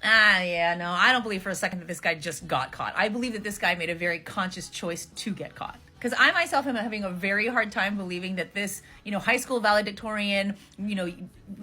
Yeah, no, I don't believe for a second that this guy just got caught. I believe that this guy made a very conscious choice to get caught. Because I myself am having a very hard time believing that this, high school valedictorian,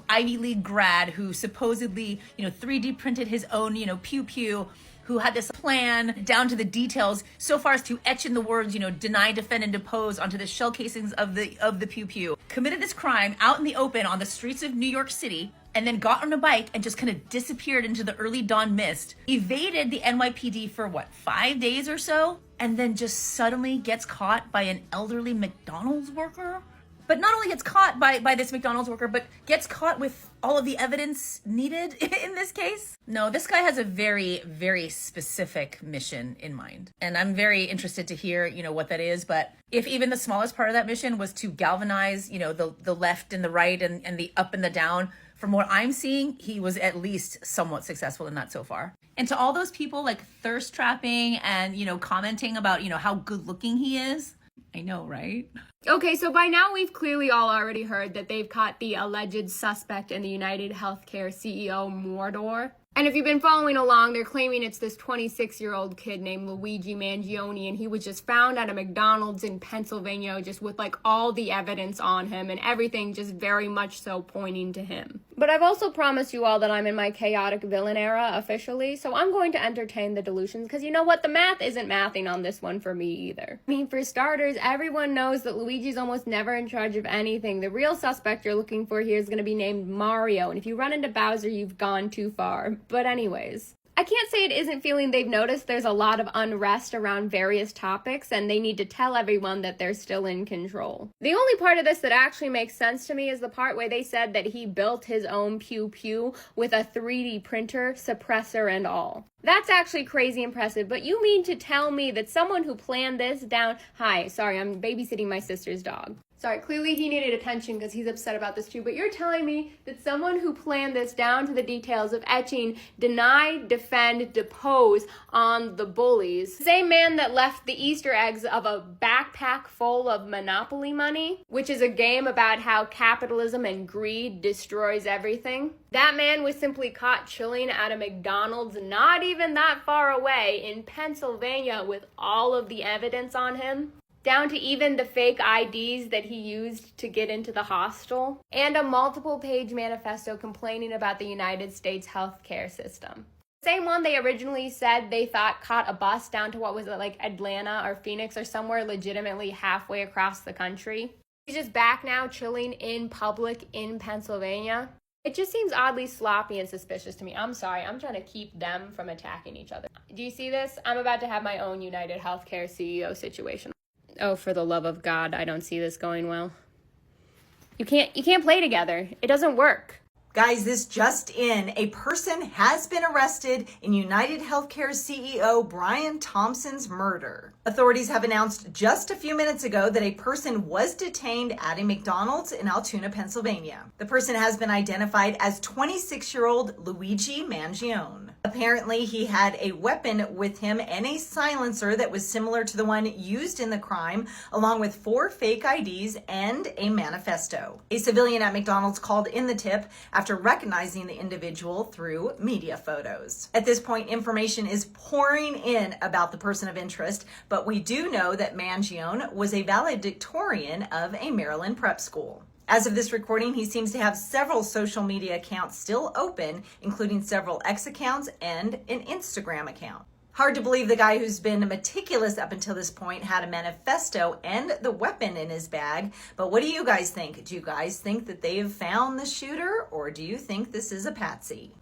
Ivy League grad who supposedly, 3D printed his own, pew pew, who had this plan down to the details so far as to etch in the words, deny, defend, and depose onto the shell casings of the pew pew, committed this crime out in the open on the streets of New York City, and then got on a bike and just kind of disappeared into the early dawn mist, evaded the NYPD for 5 days or so, and then just suddenly gets caught by an elderly McDonald's worker? But not only gets caught by this McDonald's worker, but gets caught with all of the evidence needed in this case? No, this guy has a very, very specific mission in mind. And I'm very interested to hear, what that is. But if even the smallest part of that mission was to galvanize, the left and the right and the up and the down, from what I'm seeing, he was at least somewhat successful in that so far. And to all those people thirst trapping and, commenting about, how good looking he is, I know, right? Okay, so by now we've clearly all already heard that they've caught the alleged suspect in the UnitedHealthcare CEO murder. And if you've been following along, they're claiming it's this 26-year-old kid named Luigi Mangione, and he was just found at a McDonald's in Pennsylvania just with all the evidence on him and everything just very much so pointing to him. But I've also promised you all that I'm in my chaotic villain era officially, so I'm going to entertain the delusions because you know what? The math isn't mathing on this one for me either. I mean, for starters, everyone knows that Luigi's almost never in charge of anything. The real suspect you're looking for here is going to be named Mario, and if you run into Bowser, you've gone too far. But anyways, I can't say it isn't feeling they've noticed there's a lot of unrest around various topics and they need to tell everyone that they're still in control. The only part of this that actually makes sense to me is the part where they said that he built his own pew pew with a 3D printer, suppressor, and all. That's actually crazy impressive, but you mean to tell me that someone who planned this down... Hi, sorry, I'm babysitting my sister's dog. Sorry, clearly he needed attention because he's upset about this too, but you're telling me that someone who planned this down to the details of etching deny, defend, depose on the bullies, same man that left the Easter eggs of a backpack full of Monopoly money, which is a game about how capitalism and greed destroys everything, that man was simply caught chilling at a McDonald's not even that far away in Pennsylvania with all of the evidence on him, down to even the fake IDs that he used to get into the hostel, and a multiple-page manifesto complaining about the United States healthcare system. Same one they originally said they thought caught a bus down to what was it, Atlanta or Phoenix or somewhere legitimately halfway across the country. He's just back now chilling in public in Pennsylvania. It just seems oddly sloppy and suspicious to me. I'm sorry, I'm trying to keep them from attacking each other. Do you see this? I'm about to have my own UnitedHealthcare CEO situation. Oh, for the love of God, I don't see this going well. You can't play together. It doesn't work. Guys, this just in. A person has been arrested in UnitedHealthcare CEO Brian Thompson's murder. Authorities have announced just a few minutes ago that a person was detained at a McDonald's in Altoona, Pennsylvania. The person has been identified as 26-year-old Luigi Mangione. Apparently, he had a weapon with him and a silencer that was similar to the one used in the crime, along with 4 fake IDs and a manifesto. A civilian at McDonald's called in the tip after recognizing the individual through media photos. At this point, information is pouring in about the person of interest, but we do know that Mangione was a valedictorian of a Maryland prep school. As of this recording, he seems to have several social media accounts still open, including several X accounts and an Instagram account. Hard to believe the guy who's been meticulous up until this point had a manifesto and the weapon in his bag. But what do you guys think? Do you guys think that they have found the shooter, or do you think this is a patsy?